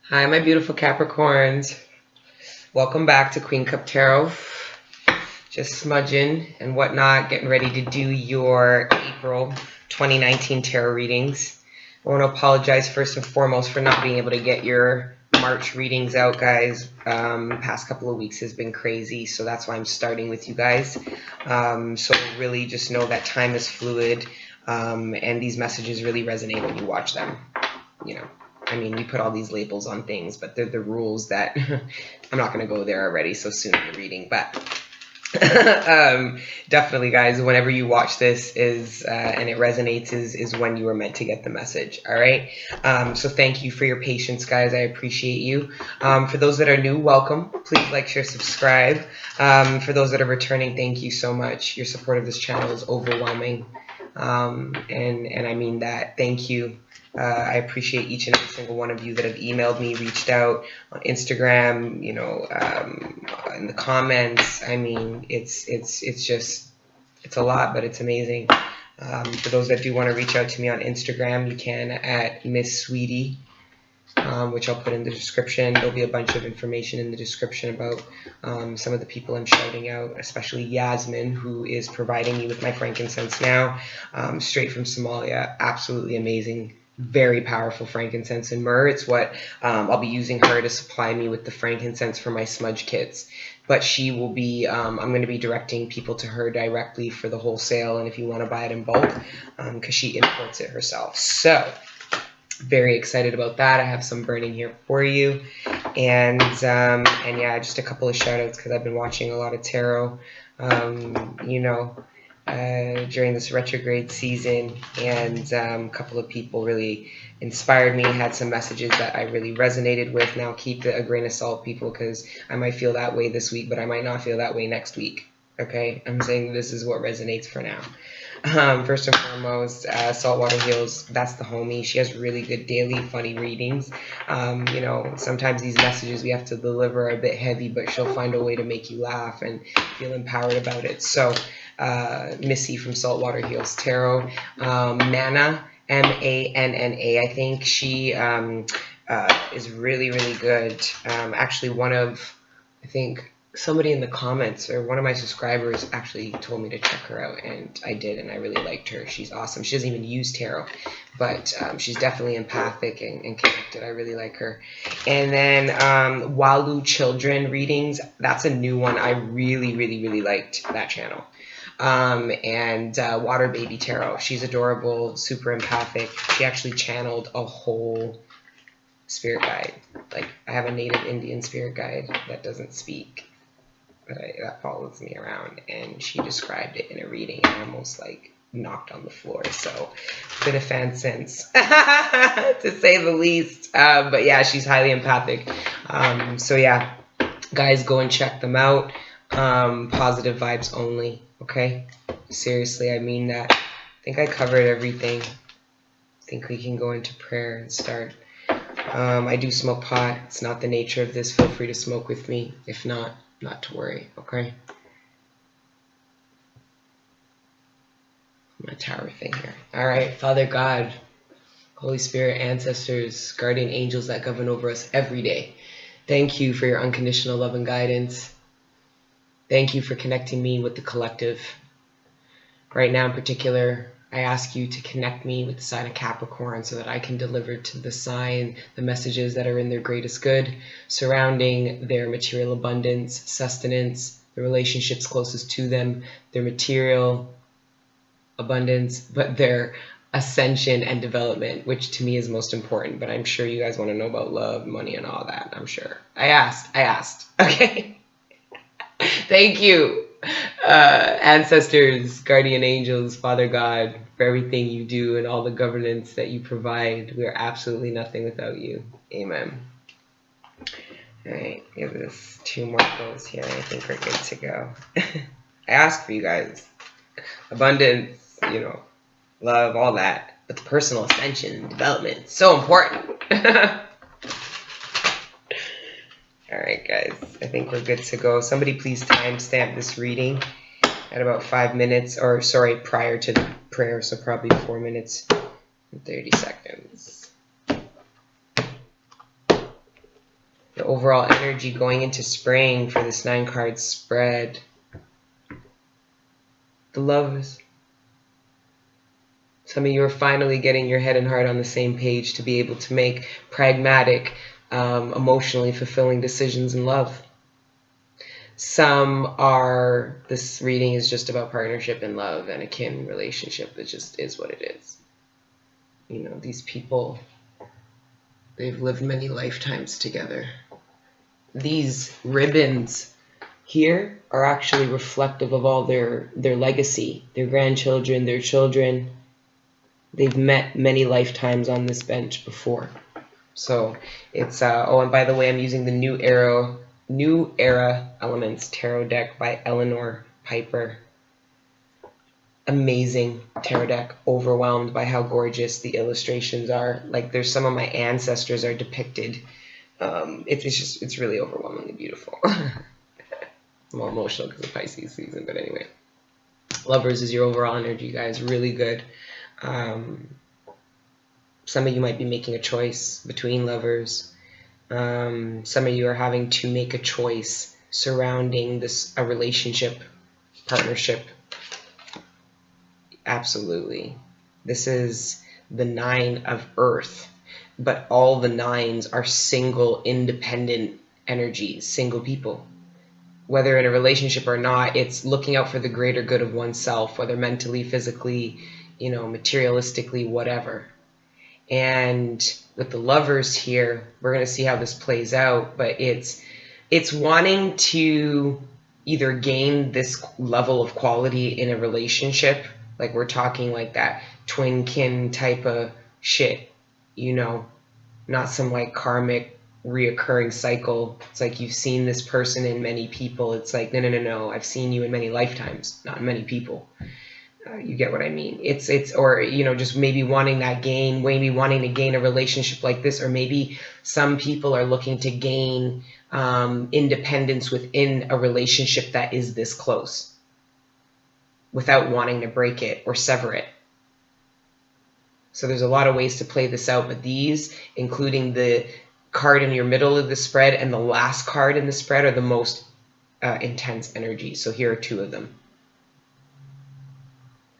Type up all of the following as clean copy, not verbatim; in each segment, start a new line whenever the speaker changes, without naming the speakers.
Hi, my beautiful Capricorns. Welcome back to Queen Cup Tarot. Just smudging and whatnot, getting ready to do your April 2019 tarot readings. I want to apologize first and foremost for not being able to get your March readings out, guys. Past couple of weeks has been crazy, so that's why I'm starting with you guys. So really just know that time is fluid, and these messages really resonate when you watch them. You know, I mean, we put all these labels on things, but they're the rules that I'm not going to go there already so soon in the reading, but definitely, guys, whenever you watch this and it resonates is when you were meant to get the message. All right. So thank you for your patience, guys. I appreciate you. For those that are new, welcome. Please like, share, subscribe. For those that are returning, thank you so much. Your support of this channel is overwhelming. And I mean that. Thank you. I appreciate each and every single one of you that have emailed me, reached out on Instagram, you know, in the comments. I mean, it's a lot, but it's amazing. For those that do want to reach out to me on Instagram, you can at Miss Sweetie, which I'll put in the description. There'll be a bunch of information in the description about some of the people I'm shouting out, especially Yasmin, who is providing me with my frankincense now, straight from Somalia. Absolutely amazing. Very powerful frankincense and myrrh. It's what I'll be using her to supply me with the frankincense for my smudge kits. But she will be, I'm going to be directing people to her directly for the wholesale, and if you want to buy it in bulk, because she imports it herself. So very excited about that. I have some burning here for you, and yeah, just a couple of shout outs because I've been watching a lot of tarot, you know, during this retrograde season, and a couple of people really inspired me, had some messages that I really resonated with. Now keep it a grain of salt, people, because I might feel that way this week, but I might not feel that way next week. Okay, I'm saying this is what resonates for now. First and foremost, Saltwater Hills, that's the homie. She has really good daily funny readings. You know, sometimes these messages we have to deliver are a bit heavy, but she'll find a way to make you laugh and feel empowered about it. So Missy from Saltwater Hills Tarot, Manna, Manna, I think she is really, really good. Actually, one of, I think, somebody in the comments or one of my subscribers actually told me to check her out, and I did, and I really liked her. She's awesome. She doesn't even use tarot, but she's definitely empathic and connected. I really like her. And then Walu Children readings, that's a new one. I really, really, really liked that channel. And Water Baby Tarot, she's adorable, super empathic. She actually channeled a whole spirit guide. Like, I have a native Indian spirit guide that doesn't speak, that follows me around, and she described it in a reading and almost like knocked on the floor. So bit of fan sense to say the least. But yeah, she's highly empathic. So yeah, guys, go and check them out. Positive vibes only. Okay, seriously, I mean that. I think I covered everything. I think we can go into prayer and start. I do smoke pot. It's not the nature of this. Feel free to smoke with me. If not, not to worry, okay? My tower thing here. All right, Father God, Holy Spirit, ancestors, guardian angels that govern over us every day. Thank you for your unconditional love and guidance. Thank you for connecting me with the collective. Right now in particular, I ask you to connect me with the sign of Capricorn so that I can deliver to the sign the messages that are in their greatest good, surrounding their material abundance, sustenance, the relationships closest to them, their material abundance, but their ascension and development, which to me is most important. But I'm sure you guys want to know about love, money, and all that. I'm sure. I asked. Okay. Thank you. Ancestors, guardian angels, Father God, for everything you do and all the governance that you provide. We are absolutely nothing without you. Amen. All right, give this 2 more goes here, and I think we're good to go. I asked for you guys. Abundance, you know, love, all that. But the personal ascension and development is so important. All right, guys, I think we're good to go. Somebody please timestamp this reading at about 5 minutes, or sorry, prior to the prayer, so probably 4 minutes and 30 seconds. The overall energy going into spring for this 9-card spread. The Lovers. Some of you are finally getting your head and heart on the same page to be able to make pragmatic, emotionally fulfilling decisions in love. Some are, this reading is just about partnership and love and a kin relationship. It just is what it is. You know, these people, they've lived many lifetimes together. These ribbons here are actually reflective of all their legacy, their grandchildren, their children. They've met many lifetimes on this bench before. So it's, oh, and by the way, I'm using the New Era Elements Tarot deck by Eleanor Piper. Amazing tarot deck. Overwhelmed by how gorgeous the illustrations are. Like, there's some of my ancestors are depicted. It's really overwhelmingly beautiful. I'm all emotional because of Pisces season, but anyway. Lovers is your overall energy, guys. Really good. Some of you might be making a choice between lovers. Some of you are having to make a choice surrounding a relationship, partnership. Absolutely. This is the 9 of Earth, but all the 9s are single, independent energies, single people. Whether in a relationship or not, it's looking out for the greater good of oneself, whether mentally, physically, you know, materialistically, whatever. And with the Lovers here, we're going to see how this plays out, but it's wanting to either gain this level of quality in a relationship, like we're talking like that twin kin type of shit, you know, not some like karmic reoccurring cycle. It's like you've seen this person in many people. It's like, no, I've seen you in many lifetimes, not in many people. You get what I mean? It's or, you know, just maybe wanting that gain, maybe wanting to gain a relationship like this, or maybe some people are looking to gain independence within a relationship that is this close without wanting to break it or sever it. So there's a lot of ways to play this out, but these, including the card in your middle of the spread and the last card in the spread, are the most intense energy. So here are 2 of them.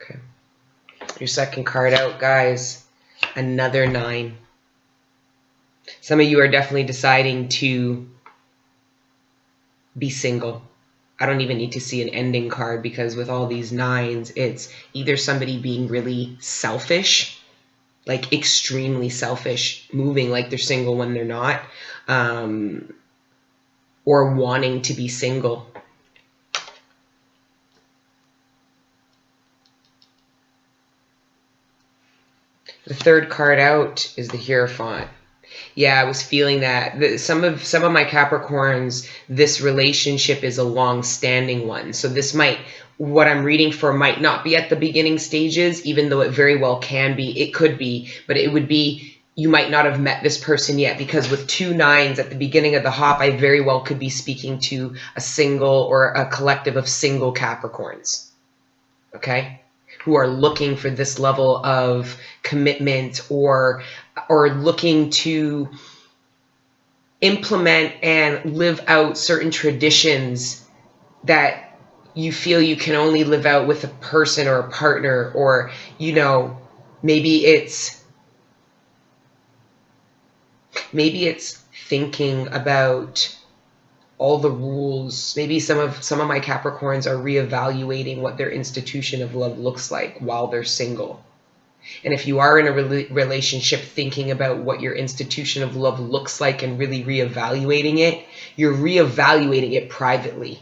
Okay. Your second card out, guys, another 9. Some of you are definitely deciding to be single. I don't even need to see an ending card, because with all these 9s, it's either somebody being really selfish, like extremely selfish, moving like they're single when they're not, or wanting to be single. The third card out is the Hierophant. Yeah, I was feeling that. Some of my Capricorns, this relationship is a long-standing one. So this might, what I'm reading for might not be at the beginning stages, even though it very well can be. It could be, but it would be, you might not have met this person yet, because with 2 9s at the beginning of the hop, I very well could be speaking to a single or a collective of single Capricorns. Okay? Who are looking for this level of commitment, or looking to implement and live out certain traditions that you feel you can only live out with a person or a partner, or, you know, maybe it's thinking about all the rules. Maybe some of my Capricorns are reevaluating what their institution of love looks like while they're single. And if you are in a relationship thinking about what your institution of love looks like and really reevaluating it, you're reevaluating it privately.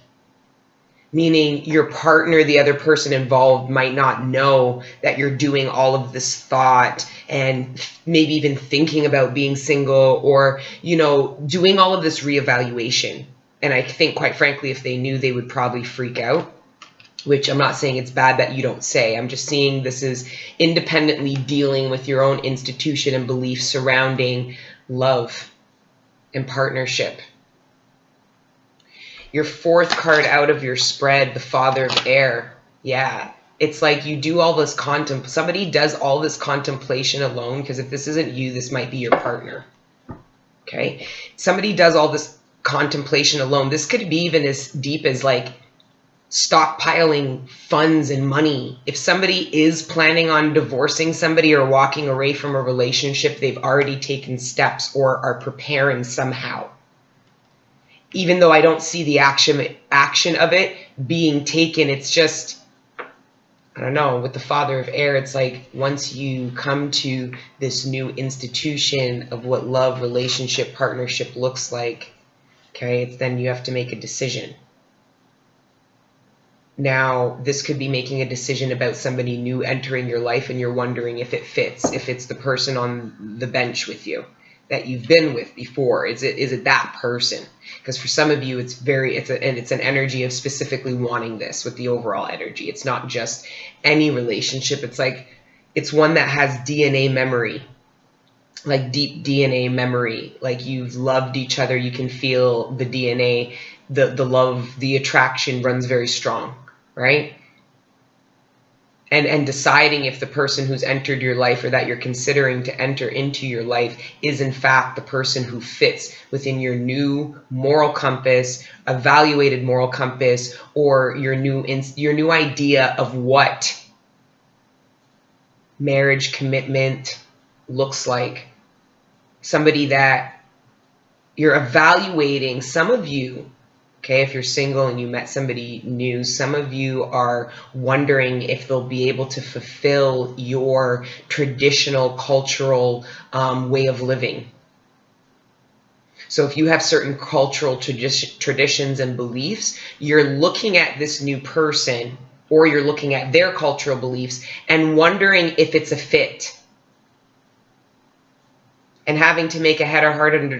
Meaning your partner, the other person involved, might not know that you're doing all of this thought and maybe even thinking about being single, or, you know, doing all of this reevaluation. And I think, quite frankly, if they knew, they would probably freak out, which I'm not saying it's bad that you don't say. I'm just seeing this is independently dealing with your own institution and beliefs surrounding love and partnership. Your fourth card out of your spread, the Father of Air. Yeah, it's like you do all this somebody does all this contemplation alone, because if this isn't you, this might be your partner. Okay. Somebody does all this contemplation alone. This could be even as deep as like stockpiling funds and money. If somebody is planning on divorcing somebody or walking away from a relationship, they've already taken steps or are preparing somehow. Even though I don't see the action of it being taken, it's just, I don't know, with the Father of Air, it's like once you come to this new institution of what love, relationship, partnership looks like, okay, it's then you have to make a decision. Now, this could be making a decision about somebody new entering your life and you're wondering if it fits, if it's the person on the bench with you that you've been with before. Is it that person? Because for some of you, it's an energy of specifically wanting this with the overall energy. It's not just any relationship. It's like, it's one that has DNA memory, like deep DNA memory. Like you've loved each other. You can feel the DNA, the love, the attraction runs very strong, right? And deciding if the person who's entered your life or that you're considering to enter into your life is in fact the person who fits within your new moral compass, evaluated moral compass, or your new idea of what marriage commitment looks like. Somebody that you're evaluating. Some of you, okay, if you're single and you met somebody new, some of you are wondering if they'll be able to fulfill your traditional cultural way of living. So if you have certain cultural traditions and beliefs, you're looking at this new person or you're looking at their cultural beliefs and wondering if it's a fit. And having to make a having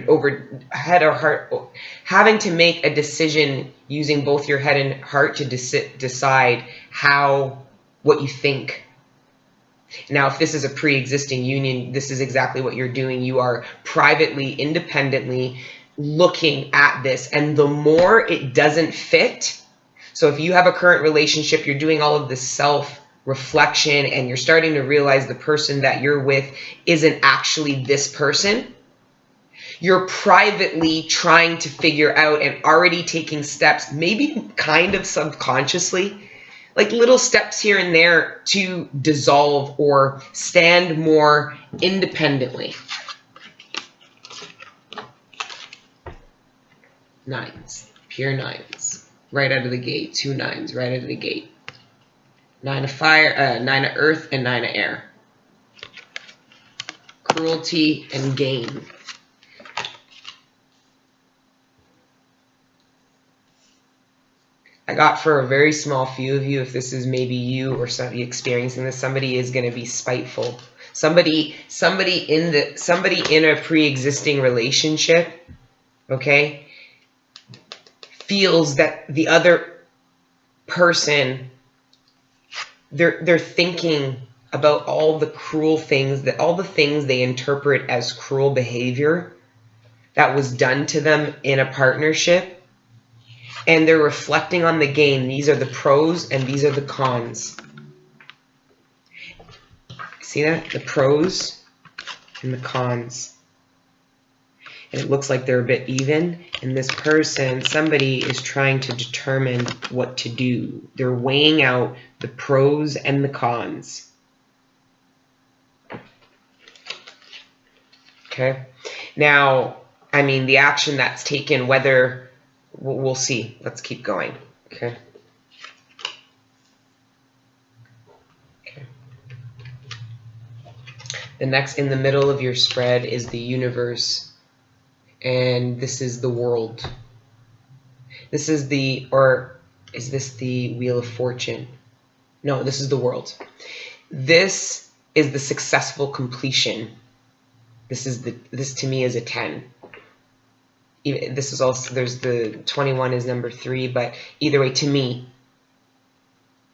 to make a decision using both your head and heart to decide what you think. Now, if this is a pre-existing union, this is exactly what you're doing. You are privately, independently looking at this, and the more it doesn't fit. So if you have a current relationship, you're doing all of this self-reflection and you're starting to realize the person that you're with isn't actually this person. You're privately trying to figure out and already taking steps, maybe kind of subconsciously, like little steps here and there to dissolve or stand more independently. Nines, pure nines, right out of the gate. 2 nines, right out of the gate. 9 of fire, 9 of earth, and 9 of air. Cruelty and gain. I got for a very small few of you, if this is maybe you or somebody experiencing this, somebody is going to be spiteful. Somebody in a pre-existing relationship, okay, feels that the other person, they're thinking about all the cruel things, all the things they interpret as cruel behavior that was done to them in a partnership. And they're reflecting on the gain. These are the pros and these are the cons. See that? The pros and the cons. And it looks like they're a bit even. And this person, somebody is trying to determine what to do. They're weighing out the pros and the cons. Okay? Now, I mean, the action that's taken, whether... We'll see. Let's keep going. Okay. The next in the middle of your spread is the universe. And this is the world. This is is this the Wheel of Fortune? No, this is the world. This is the successful completion. This to me is a 10. This is also, there's the 21 is number 3, but either way, to me,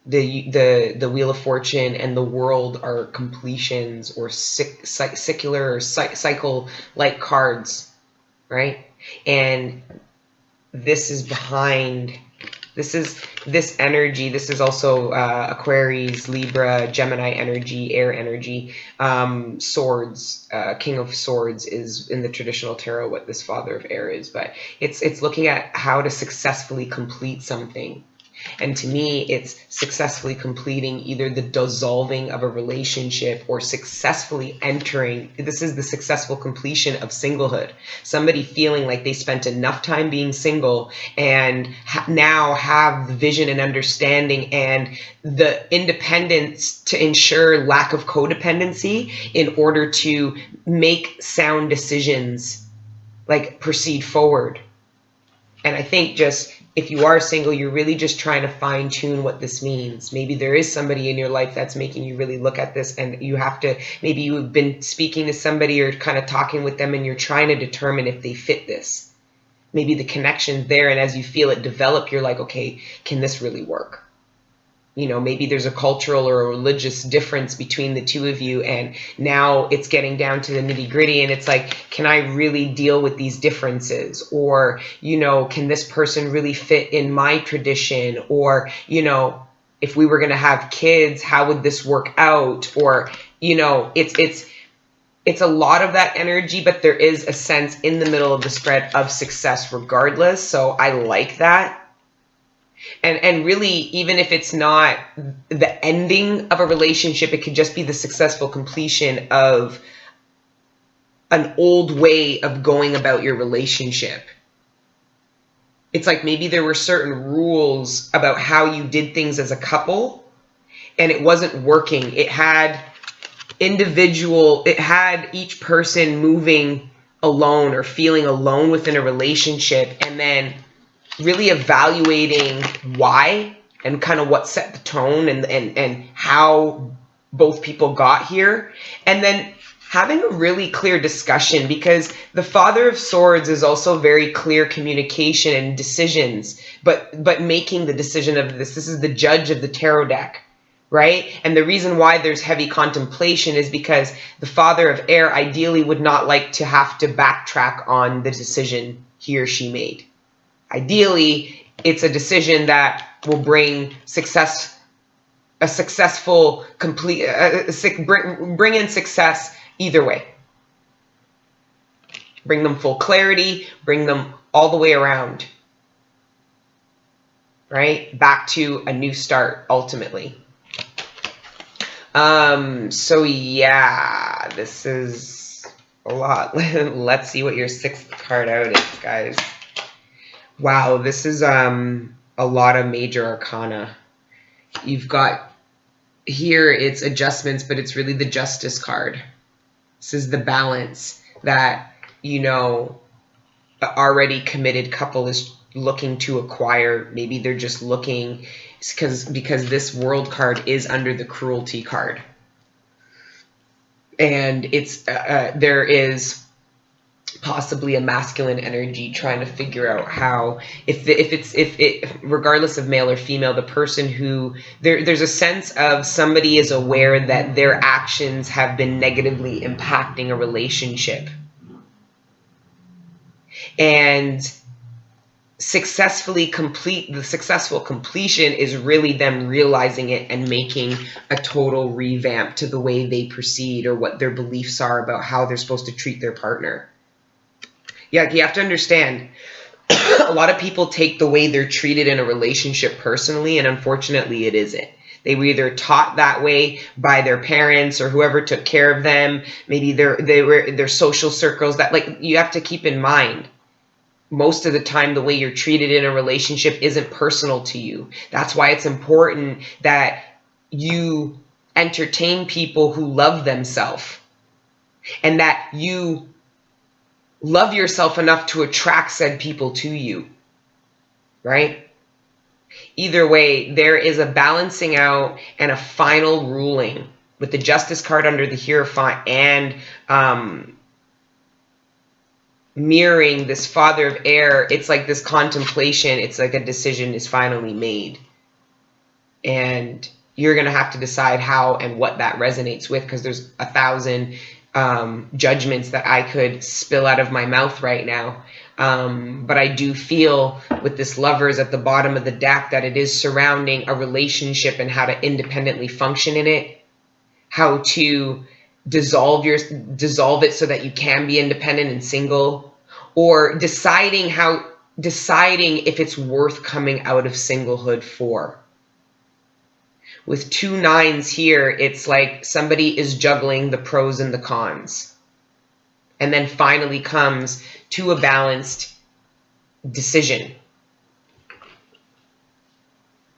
the Wheel of Fortune and the world are completions or secular or cycle-like cards, right? And this is behind This energy. This is also Aquarius, Libra, Gemini energy, air energy. Swords, King of Swords is in the traditional tarot what this Father of Air is, but it's looking at how to successfully complete something. And to me, it's successfully completing either the dissolving of a relationship or successfully entering. This is the successful completion of singlehood. Somebody feeling like they spent enough time being single and now have the vision and understanding and the independence to ensure lack of codependency in order to make sound decisions, like proceed forward. And I think just if you are single, you're really just trying to fine tune what this means. Maybe there is somebody in your life that's making you really look at this, and you have to, maybe you've been speaking to somebody or kind of talking with them and you're trying to determine if they fit this. Maybe the connection's there, and as you feel it develop, you're like, okay, can this really work? You know, maybe there's a cultural or a religious difference between the two of you, and now it's getting down to the nitty gritty, and it's like, can I really deal with these differences? Or, you know, can this person really fit in my tradition? Or, you know, if we were going to have kids, how would this work out? Or, you know, it's a lot of that energy, but there is a sense in the middle of the spread of success regardless. So I like that. And really, even if it's not the ending of a relationship, it could just be the successful completion of an old way of going about your relationship. It's like maybe there were certain rules about how you did things as a couple, and it wasn't working. It had each person moving alone or feeling alone within a relationship, and then really evaluating why and kind of what set the tone and how both people got here, and then having a really clear discussion, because the Father of Swords is also very clear communication and decisions, but making the decision of this is the judge of the tarot deck, right? And the reason why there's heavy contemplation is because the Father of Air ideally would not like to have to backtrack on the decision he or she made. Ideally, it's a decision that will bring success, a successful, complete, bring in success either way. Bring them full clarity, bring them all the way around, right? Back to a new start, ultimately. So yeah, this is a lot. Let's see what your sixth card out is, guys. Wow, this is a lot of major arcana. You've got here, it's adjustments, but it's really the Justice card. This is the balance that, you know, an already committed couple is looking to acquire. Maybe they're just looking because this World card is under the Cruelty card. And it's there is possibly a masculine energy trying to figure out how, if regardless of male or female, the person who there's a sense of somebody is aware that their actions have been negatively impacting a relationship, and the successful completion is really them realizing it and making a total revamp to the way they proceed or what their beliefs are about how they're supposed to treat their partner. Yeah, you have to understand, a lot of people take the way they're treated in a relationship personally, and unfortunately it isn't. They were either taught that way by their parents or whoever took care of them. Maybe they were in their social circles. That, like, you have to keep in mind, most of the time the way you're treated in a relationship isn't personal to you. That's why it's important that you entertain people who love themselves, and that you love yourself enough to attract said people to you, right? Either way, there is a balancing out and a final ruling with the Justice card under the Hierophant, and mirroring this Father of Air. It's like this contemplation. It's like a decision is finally made, and you're going to have to decide how and what that resonates with, because there's 1,000 judgments that I could spill out of my mouth right now. But I do feel with this Lovers at the bottom of the deck that it is surrounding a relationship and how to independently function in it, how to dissolve it so that you can be independent and single, or deciding if it's worth coming out of singlehood for. With 2 9s here, it's like somebody is juggling the pros and the cons, and then finally comes to a balanced decision.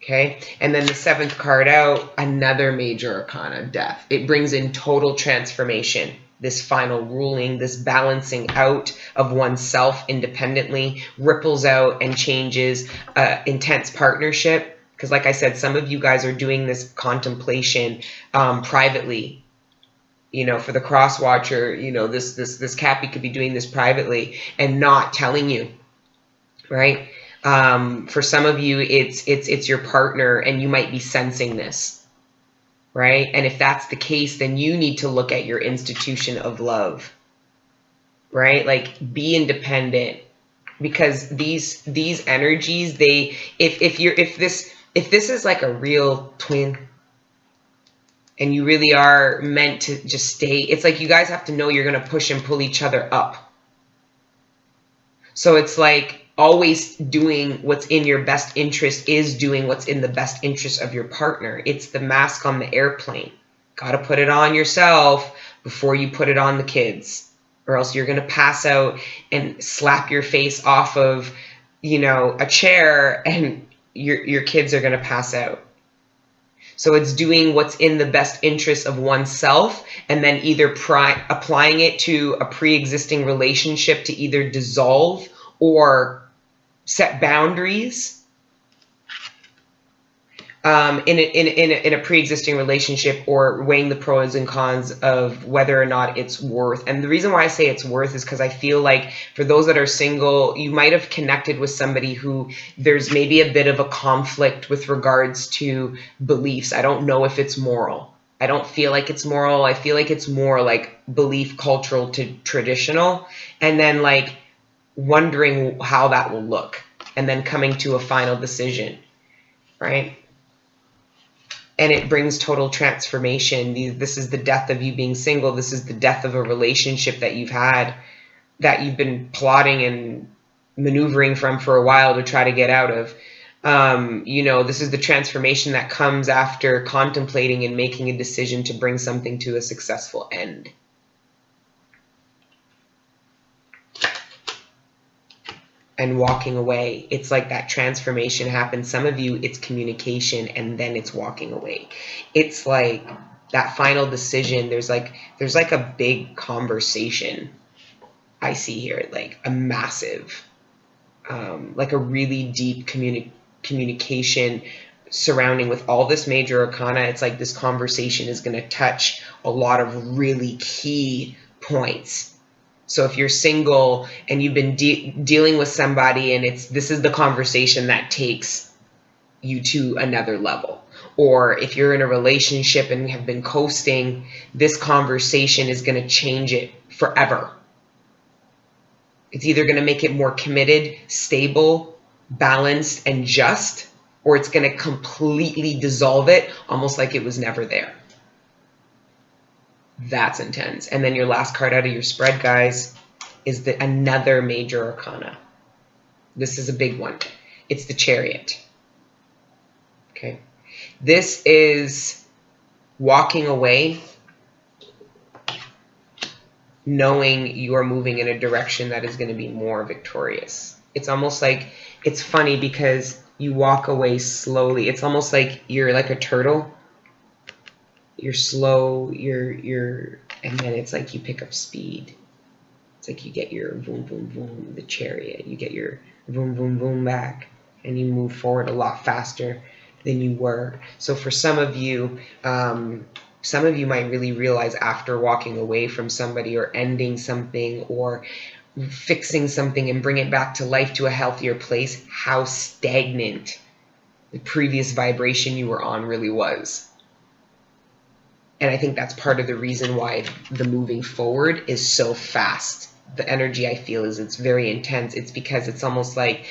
Okay, and then the 7th card out, another major arcana, Death. It brings in total transformation, this final ruling, this balancing out of oneself independently, ripples out and changes intense partnership. Because like I said, some of you guys are doing this contemplation privately. You know, for the cross watcher, you know, this Cappy could be doing this privately and not telling you, right? For some of you, it's your partner, and you might be sensing this, right? And if that's the case, then you need to look at your institution of love, right? Like, be independent, because these energies, if this is like a real twin, and you really are meant to just stay, it's like you guys have to know you're going to push and pull each other up. So it's like always doing what's in your best interest is doing what's in the best interest of your partner. It's the mask on the airplane. Got to put it on yourself before you put it on the kids, or else you're going to pass out and slap your face off of, you know, a chair, and your kids are going to pass out. So it's doing what's in the best interest of oneself, and then either applying it to a pre-existing relationship to either dissolve or set boundaries in a pre-existing relationship, or weighing the pros and cons of whether or not it's worth. And the reason why I say it's worth is because I feel like for those that are single, you might have connected with somebody who there's maybe a bit of a conflict with regards to beliefs. I don't know if it's moral. I don't feel like it's moral. I feel like it's more like belief, cultural to traditional, and then like wondering how that will look, and then coming to a final decision, right? And it brings total transformation. This is the death of you being single. This is the death of a relationship that you've had, that you've been plotting and maneuvering from for a while to try to get out of. You know, this is the transformation that comes after contemplating and making a decision to bring something to a successful end. And walking away. It's like that transformation happens. Some of you, it's communication, and then it's walking away. It's like that final decision. There's like a big conversation I see here, like a massive, like a really deep communication surrounding with all this major arcana. It's like this conversation is going to touch a lot of really key points. So if you're single and you've been dealing with somebody, and this is the conversation that takes you to another level. Or if you're in a relationship and have been coasting, this conversation is going to change it forever. It's either going to make it more committed, stable, balanced, and just, or it's going to completely dissolve it, almost like it was never there. That's intense. And then your last card out of your spread, guys, is another major arcana. This is a big one. It's the Chariot. Okay. This is walking away, knowing you are moving in a direction that is going to be more victorious. It's almost like, it's funny because you walk away slowly. It's almost like you're like a turtle. You're slow, and then it's like you pick up speed. It's like you get your boom, boom, boom, the Chariot. You get your boom, boom, boom back, and you move forward a lot faster than you were. So for some of you might really realize after walking away from somebody, or ending something, or fixing something and bring it back to life, to a healthier place, how stagnant the previous vibration you were on really was. And I think that's part of the reason why the moving forward is so fast the energy I feel is it's very intense. It's because it's almost like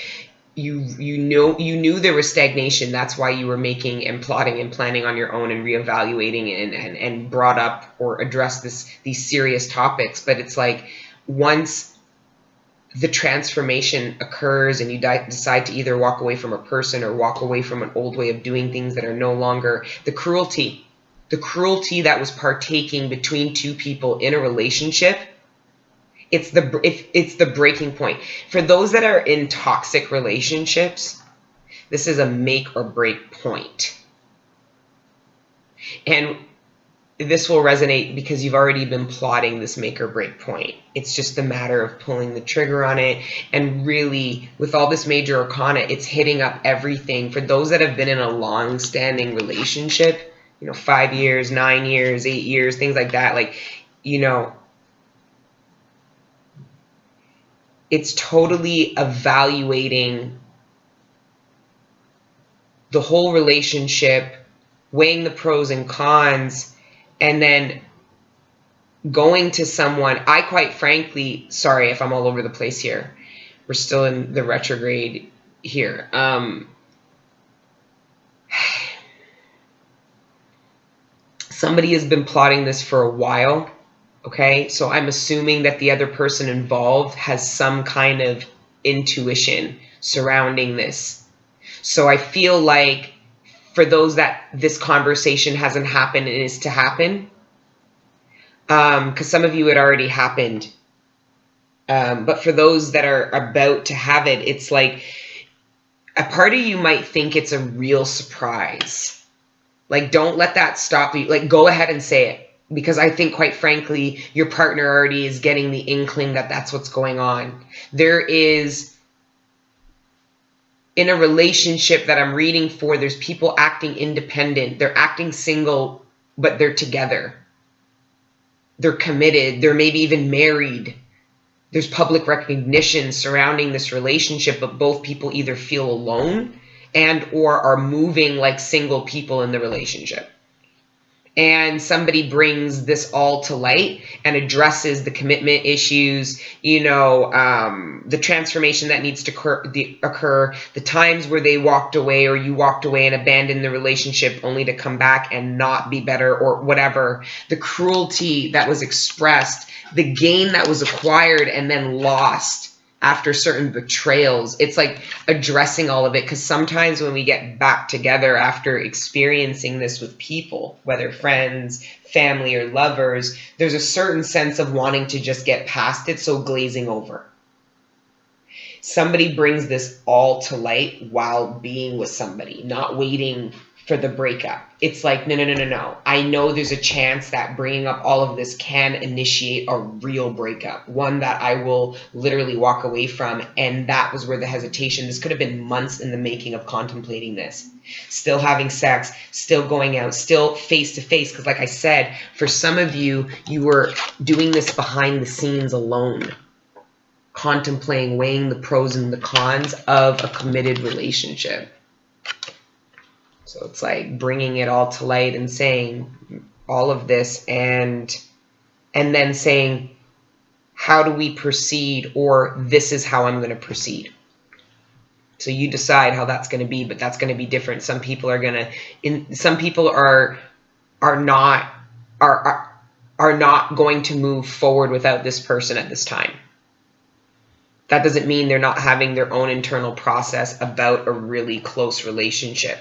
you knew there was stagnation. That's why you were making and plotting and planning on your own and reevaluating and brought up or addressed these serious topics. But it's like once the transformation occurs and you decide to either walk away from a person or walk away from an old way of doing things that are no longer the cruelty that was partaking between two people in a relationship. It's the breaking point. For those that are in toxic relationships, this is a make or break point. And this will resonate because you've already been plotting this make or break point. It's just a matter of pulling the trigger on it. And really, with all this major arcana, it's hitting up everything. For those that have been in a long-standing relationship, 5 years, 9 years, 8 years, things like that, like, it's totally evaluating the whole relationship, weighing the pros and cons, and then going to someone. I quite frankly, sorry if I'm all over the place here. We're still in the retrograde here. Somebody has been plotting this for a while. Okay, so I'm assuming that the other person involved has some kind of intuition surrounding this. So I feel like for those that this conversation hasn't happened and is to happen, because some of you it already happened, but for those that are about to have it, it's like a part of you might think it's a real surprise. Like, don't let that stop you. Like, go ahead and say it. Because I think, quite frankly, your partner already is getting the inkling that that's what's going on. There is, in a relationship that I'm reading for, there's people acting independent. They're acting single, but they're together. They're committed. They're maybe even married. There's public recognition surrounding this relationship, but both people either feel alone and or are moving like single people in the relationship. And somebody brings this all to light and addresses the commitment issues, the transformation that needs to occur, the times where they walked away or you walked away and abandoned the relationship only to come back and not be better or whatever, the cruelty that was expressed, the gain that was acquired and then lost after certain betrayals. It's like addressing all of it, because sometimes when we get back together after experiencing this with people, whether friends, family, or lovers, there's a certain sense of wanting to just get past it, so glazing over. Somebody brings this all to light while being with somebody, not waiting for the breakup. It's like, no. I know there's a chance that bringing up all of this can initiate a real breakup, one that I will literally walk away from. And that was where the hesitation, this could have been months in the making of contemplating this. Still having sex, still going out, still face to face. Because like I said, for some of you, you were doing this behind the scenes alone, contemplating, weighing the pros and the cons of a committed relationship. So it's like bringing it all to light and saying all of this and then saying, how do we proceed? Or this is how I'm going to proceed. So you decide how that's going to be, but that's going to be different. Some people are going to, some people are not going to move forward without this person at this time. That doesn't mean they're not having their own internal process about a really close relationship.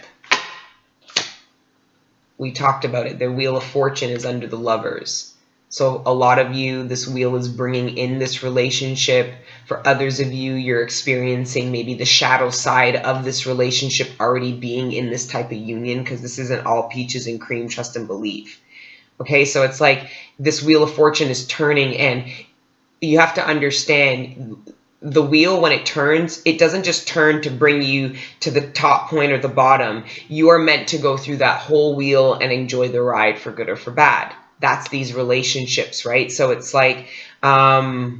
We talked about it. Their wheel of fortune is under the Lovers. So a lot of you, this wheel is bringing in this relationship. For others of you, you're experiencing maybe the shadow side of this relationship already being in this type of union, because this isn't all peaches and cream, trust and believe. Okay, so it's like this wheel of fortune is turning, and you have to understand the wheel, when it turns, it doesn't just turn to bring you to the top point or the bottom. You are meant to go through that whole wheel and enjoy the ride, for good or for bad. That's these relationships, right? So it's like how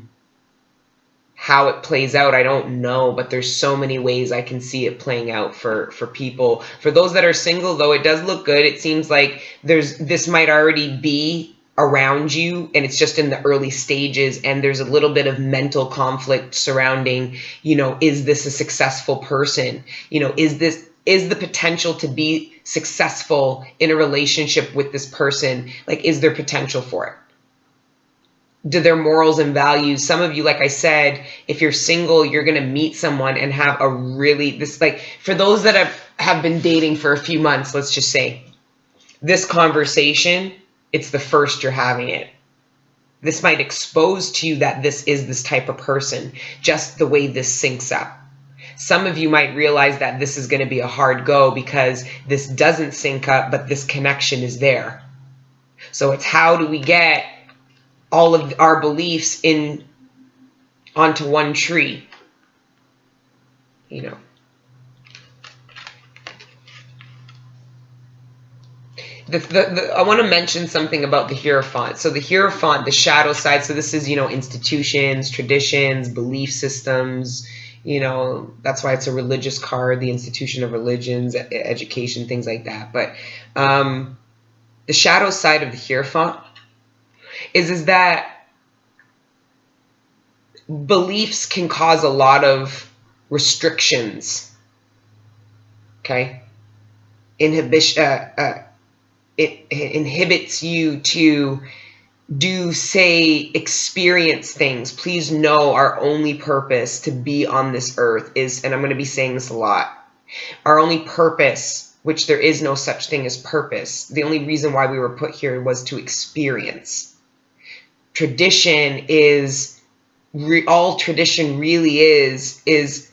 it plays out, I don't know, but there's so many ways I can see it playing out for people. For those that are single, though, it does look good. It seems like this might already be around you and it's just in the early stages, and there's a little bit of mental conflict surrounding, you know, is this a successful person? You know, is the potential to be successful in a relationship with this person, like, is there potential for it? Do their morals and values? Some of you, like I said, if you're single, you're going to meet someone and have a really, this, like, for those that have been dating for a few months, let's just say, this conversation, it's the first you're having it. This might expose to you that this is this type of person, just the way this syncs up. Some of you might realize that this is going to be a hard go because this doesn't sync up, but this connection is there. So it's how do we get all of our beliefs onto one tree, you know. I want to mention something about the Hierophant. So the Hierophant, the shadow side, so this is, you know, institutions, traditions, belief systems, you know, that's why it's a religious card, the institution of religions, education, things like that. But the shadow side of the Hierophant is that beliefs can cause a lot of restrictions, okay? It inhibits you to do, say, experience things. Please know our only purpose to be on this earth is, and I'm going to be saying this a lot, our only purpose, which there is no such thing as purpose. The only reason why we were put here was to experience. Tradition is, all tradition really is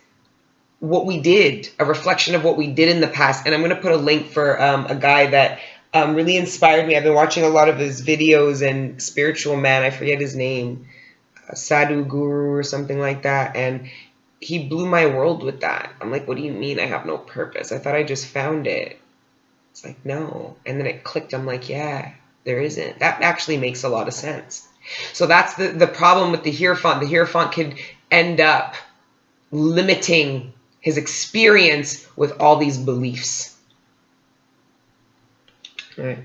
what we did, a reflection of what we did in the past. And I'm going to put a link for a guy that really inspired me. I've been watching a lot of his videos, and spiritual man, I forget his name, Sadhu Guru or something like that. And he blew my world with that. I'm like, what do you mean I have no purpose? I thought I just found it. It's like, no. And then it clicked. I'm like, yeah, there isn't. That actually makes a lot of sense. So that's the problem with the Hierophant. The Hierophant could end up limiting his experience with all these beliefs. Right.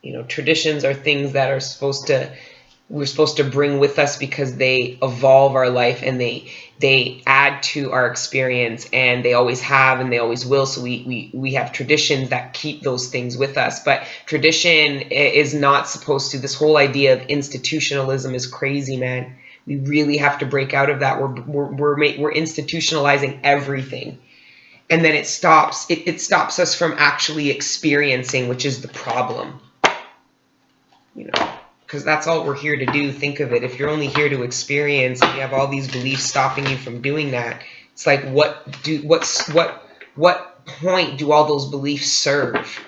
You know, traditions are things that are we're supposed to bring with us because they evolve our life and they add to our experience, and they always have and they always will. So we have traditions that keep those things with us. But tradition is not supposed to, this whole idea of institutionalism is crazy, man. We really have to break out of that. We're institutionalizing everything. And then it stops us from actually experiencing, which is the problem. You know, because that's all we're here to do. Think of it. If you're only here to experience and you have all these beliefs stopping you from doing that, it's like, what point do all those beliefs serve?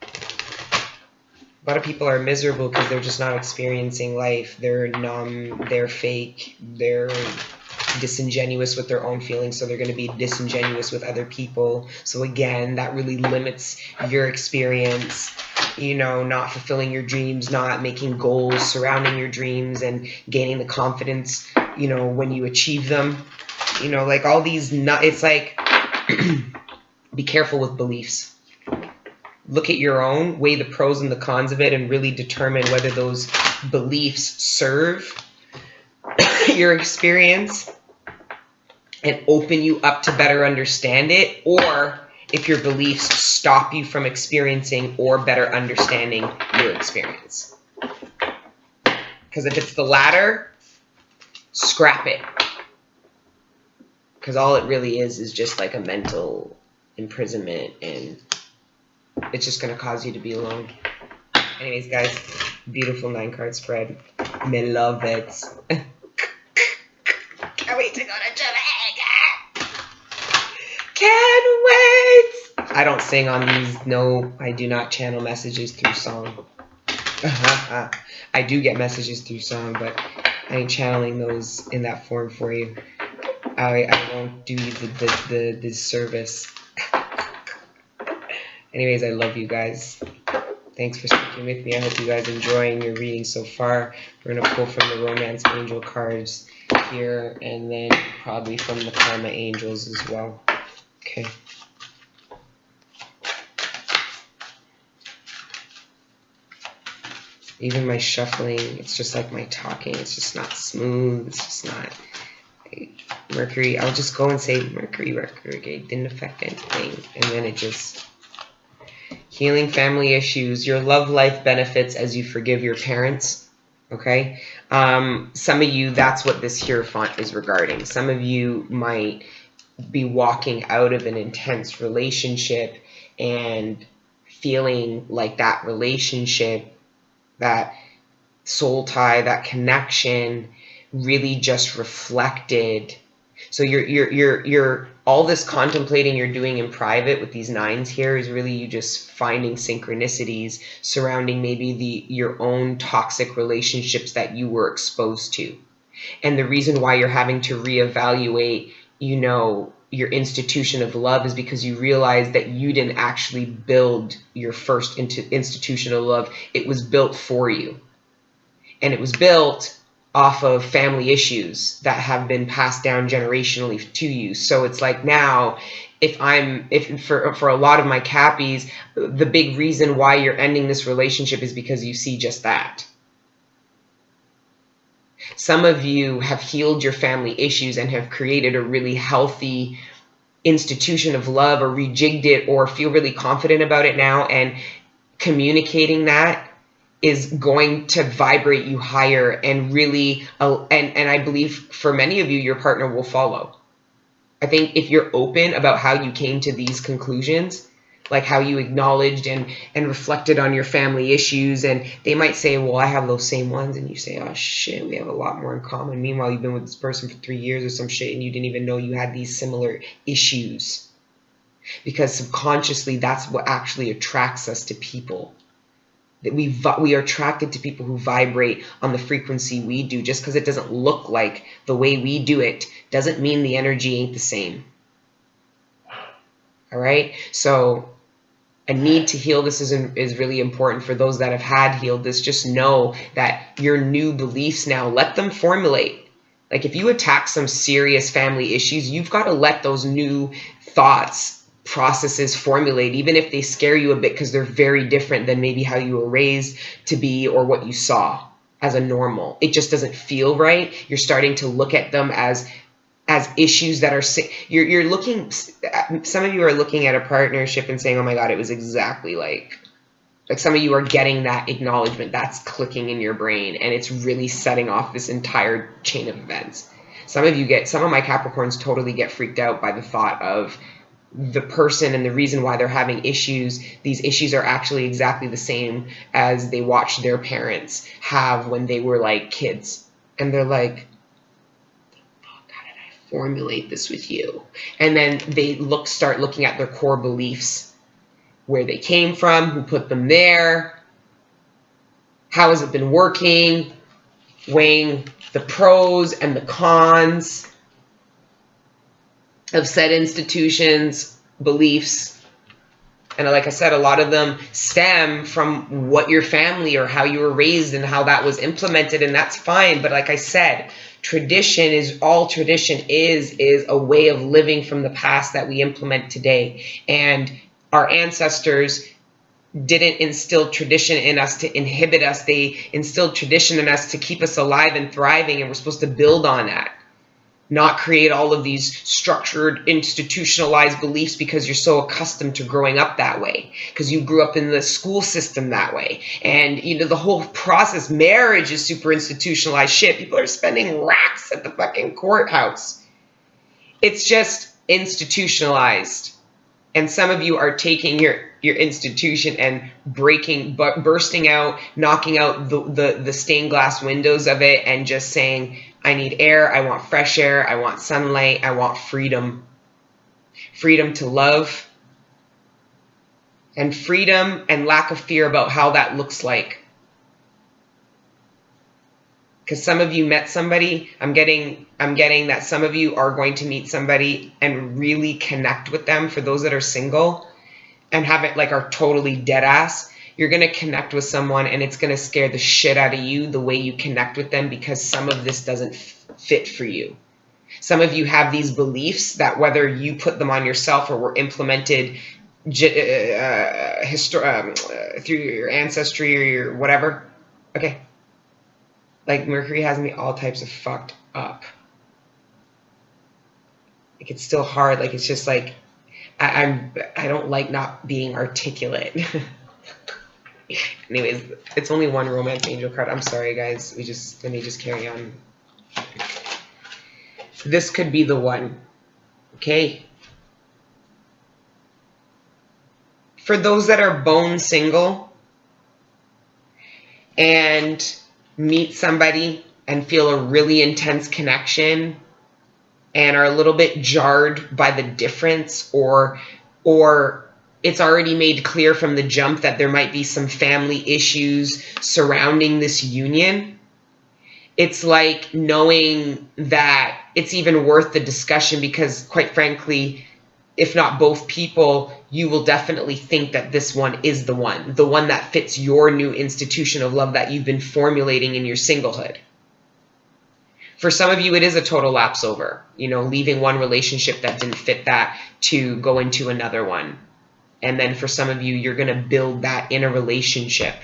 A lot of people are miserable because they're just not experiencing life. They're numb, they're fake, they're disingenuous with their own feelings, so they're going to be disingenuous with other people. So again, that really limits your experience. You know, not fulfilling your dreams, not making goals surrounding your dreams, and gaining the confidence, you know, when you achieve them. You know, like all these, it's like, be careful with beliefs. Look at your own, weigh the pros and the cons of it, and really determine whether those beliefs serve your experience and open you up to better understand it, or if your beliefs stop you from experiencing or better understanding your experience. Because if it's the latter, scrap it. Because all it really is just like a mental imprisonment, and it's just going to cause you to be alone. Anyways, guys, beautiful 9-card spread. Me love it. Can't wait to go to Jamaica. Can't wait. I don't sing on these. No, I do not channel messages through song. I do get messages through song, but I ain't channeling those in that form for you. I won't do you the service. Anyways, I love you guys. Thanks for speaking with me. I hope you guys are enjoying your reading so far. We're going to pull from the Romance Angel cards here, and then probably from the Karma Angels as well. Okay. Even my shuffling, it's just like my talking. It's just not smooth. It's just not. Mercury, I'll just go and say Mercury retrograde didn't affect anything. And then it just... Healing family issues. Your love life benefits as you forgive your parents. Okay? Some of you, that's what this Hierophant is regarding. Some of you might be walking out of an intense relationship and feeling like that relationship, that soul tie, that connection really just reflected. So you're all this contemplating you're doing in private with these nines here is really you just finding synchronicities surrounding maybe your own toxic relationships that you were exposed to. And the reason why you're having to reevaluate, your institution of love is because you realize that you didn't actually build your first institution of love. It was built for you. And it was built off of family issues that have been passed down generationally to you. So it's like now, for a lot of my Cappies, the big reason why you're ending this relationship is because you see just that. Some of you have healed your family issues and have created a really healthy institution of love, or rejigged it, or feel really confident about it now, and communicating that is going to vibrate you higher and really, and I believe for many of you, your partner will follow. I think if you're open about how you came to these conclusions, like how you acknowledged and reflected on your family issues, and they might say, well, I have those same ones, and you say, oh shit, we have a lot more in common. Meanwhile, you've been with this person for 3 years or some shit, and you didn't even know you had these similar issues. Because subconsciously, that's what actually attracts us to people. That we are attracted to people who vibrate on the frequency we do. Just because it doesn't look like the way we do it doesn't mean the energy ain't the same. All right? So a need to heal this is really important for those that have had healed this. Just know that your new beliefs now, let them formulate. Like if you attack some serious family issues, you've got to let those new thoughts, processes formulate, even if they scare you a bit, because they're very different than maybe how you were raised to be or what you saw as a normal. It just doesn't feel right. You're starting to look at them as issues that are, you're looking, some of you are looking at a partnership and saying, oh my God, it was exactly like some of you are getting that acknowledgement that's clicking in your brain, and it's really setting off this entire chain of events. Some of my Capricorns totally get freaked out by the thought of the person and the reason why they're having issues. These issues are actually exactly the same as they watched their parents have when they were like kids. And they're like, how did I formulate this with you? And then they start looking at their core beliefs, where they came from, who put them there, how has it been working, weighing the pros and the cons of said institutions, beliefs. And like I said, a lot of them stem from what your family or how you were raised and how that was implemented, and that's fine. But like I said, tradition is a way of living from the past that we implement today. And our ancestors didn't instill tradition in us to inhibit us. They instilled tradition in us to keep us alive and thriving, and we're supposed to build on that. Not create all of these structured, institutionalized beliefs because you're so accustomed to growing up that way, because you grew up in the school system that way. And, the whole process, marriage is super institutionalized shit. People are spending racks at the fucking courthouse. It's just institutionalized. And some of you are taking your institution and bursting out, knocking out the stained glass windows of it, and just saying, I need air, I want fresh air, I want sunlight, I want freedom. Freedom to love. And freedom and lack of fear about how that looks like. Because some of you met somebody, I'm getting that some of you are going to meet somebody and really connect with them. For those that are single and haven't, are totally dead ass, you're going to connect with someone and it's going to scare the shit out of you the way you connect with them, because some of this doesn't fit for you. Some of you have these beliefs that, whether you put them on yourself or were implemented through your ancestry or your whatever, Okay. Like, Mercury has me all types of fucked up. Like, it's still hard. Like, it's just like, I don't like not being articulate. Anyways, it's only one romance angel card. I'm sorry, guys. Let me just carry on. This could be the one. Okay. For those that are bone single and meet somebody and feel a really intense connection and are a little bit jarred by the difference, or it's already made clear from the jump that there might be some family issues surrounding this union, it's like knowing that it's even worth the discussion, because quite frankly, if not both people, you will definitely think that this one is the one that fits your new institution of love that you've been formulating in your singlehood. For some of you, it is a total lapse over, leaving one relationship that didn't fit that to go into another one. And then for some of you, you're going to build that in a relationship.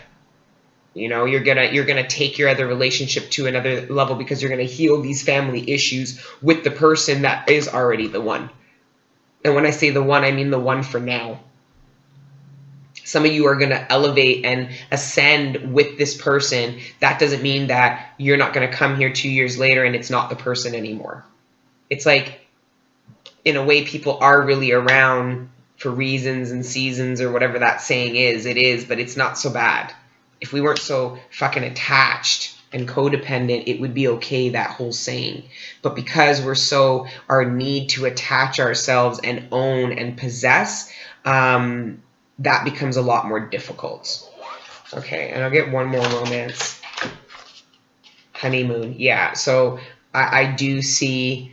You're gonna take your other relationship to another level, because you're gonna heal these family issues with the person that is already the one. And when I say the one, I mean the one for now. Some of you are gonna elevate and ascend with this person. That doesn't mean that you're not gonna come here 2 years later and it's not the person anymore. It's like, in a way, people are really around for reasons and seasons, or whatever that saying is. It is, but it's not so bad. If we weren't so fucking attached and codependent, it would be okay, that whole saying. But because our need to attach ourselves and own and possess, that becomes a lot more difficult. Okay, and I'll get one more romance. Honeymoon. Yeah, so I do see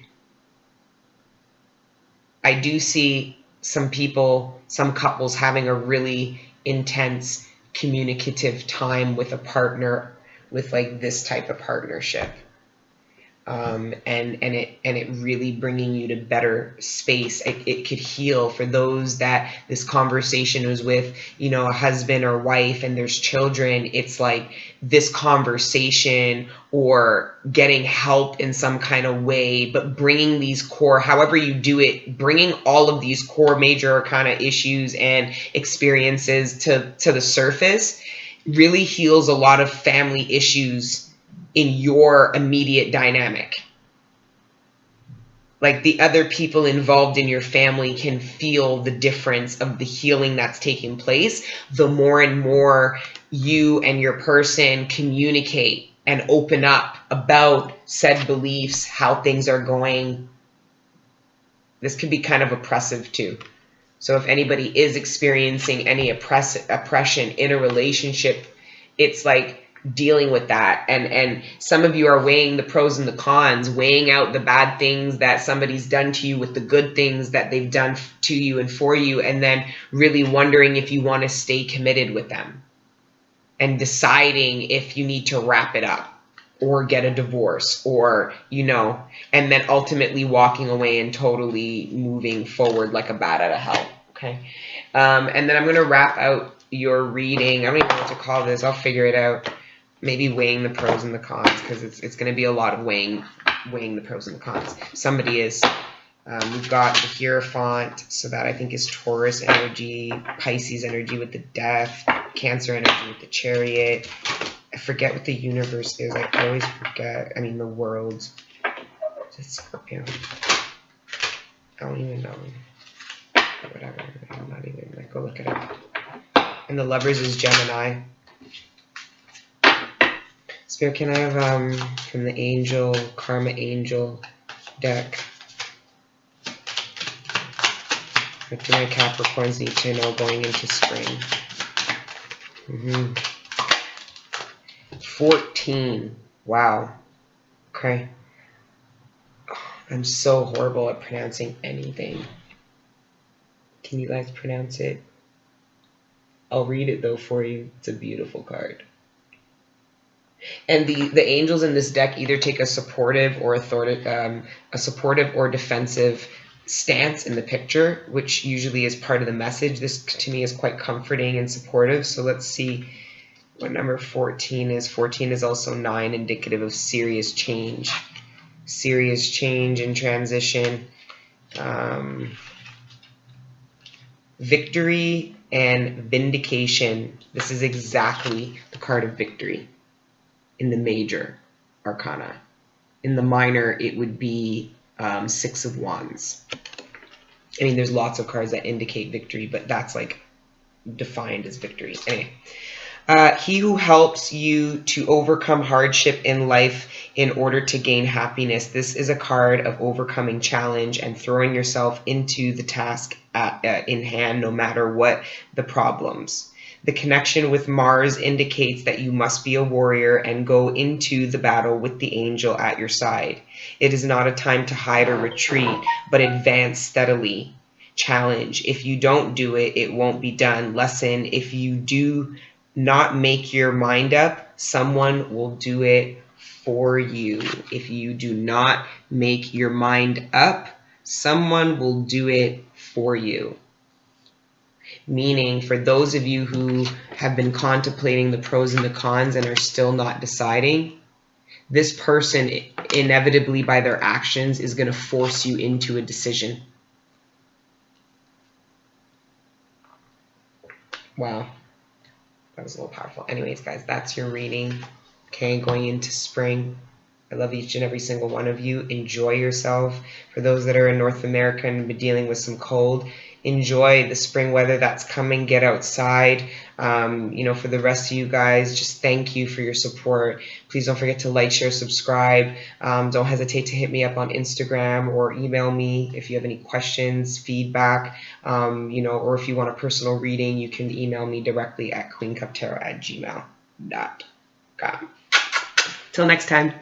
some people, some couples having a really intense communicative time with a partner, with like this type of partnership, and it really bringing you to better space. It could heal for those that this conversation was with, a husband or wife, and there's children. It's like this conversation, or getting help in some kind of way, but bringing these core, however you do it, bringing all of these core major kind of issues and experiences to the surface really heals a lot of family issues in your immediate dynamic. Like, the other people involved in your family can feel the difference of the healing that's taking place the more and more you and your person communicate and open up about said beliefs, how things are going. This could be kind of oppressive too. So if anybody is experiencing any oppression in a relationship, it's like dealing with that. And some of you are weighing the pros and the cons, weighing out the bad things that somebody's done to you with the good things that they've done to you and for you, and then really wondering if you want to stay committed with them, and deciding if you need to wrap it up or get a divorce, or, and then ultimately walking away and totally moving forward like a bat out of hell. Okay. And then I'm going to wrap out your reading. I don't even know what to call this. I'll figure it out. Maybe weighing the pros and the cons, because it's going to be a lot of weighing the pros and the cons. Somebody is, we've got the Hierophant, so that I think is Taurus energy, Pisces energy with the Death, Cancer energy with the Chariot. I forget what the universe is. I always forget. I mean, the world. It's Scorpio. I don't even know. Whatever. I'm not even, go look it up. And the Lovers is Gemini. Spirit, can I have from the Angel, Karma Angel deck? What do my Capricorns need to know going into spring? 14. Wow. Okay. I'm so horrible at pronouncing anything. Can you guys pronounce it? I'll read it though for you. It's a beautiful card. And the angels in this deck either take a supportive or defensive stance in the picture, which usually is part of the message. This to me is quite comforting and supportive. So let's see what number 14 is. 14 is also 9, indicative of serious change. Serious change and transition. Victory and vindication. This is exactly the card of victory in the major arcana. In the minor, it would be 6 of Wands. I mean, there's lots of cards that indicate victory, but that's like defined as victory. Anyway. He who helps you to overcome hardship in life in order to gain happiness. This is a card of overcoming challenge and throwing yourself into the task in hand, no matter what the problems. The connection with Mars indicates that you must be a warrior and go into the battle with the angel at your side. It is not a time to hide or retreat, but advance steadily. Challenge. If you don't do it, it won't be done. Lesson. If you do not make your mind up, someone will do it for you. If you do not make your mind up, someone will do it for you. Meaning, for those of you who have been contemplating the pros and the cons and are still not deciding, this person inevitably by their actions is going to force you into a decision. Wow. That was a little powerful. Anyways, guys, that's your reading. Okay, going into spring. I love each and every single one of you. Enjoy yourself. For those that are in North America and been dealing with some cold, enjoy the spring weather that's coming. Get outside. For the rest of you guys, just thank you for your support. Please don't forget to like, share, subscribe. Don't hesitate to hit me up on Instagram or email me if you have any questions, feedback, or if you want a personal reading, you can email me directly at queencuptarot@gmail.com. Till next time.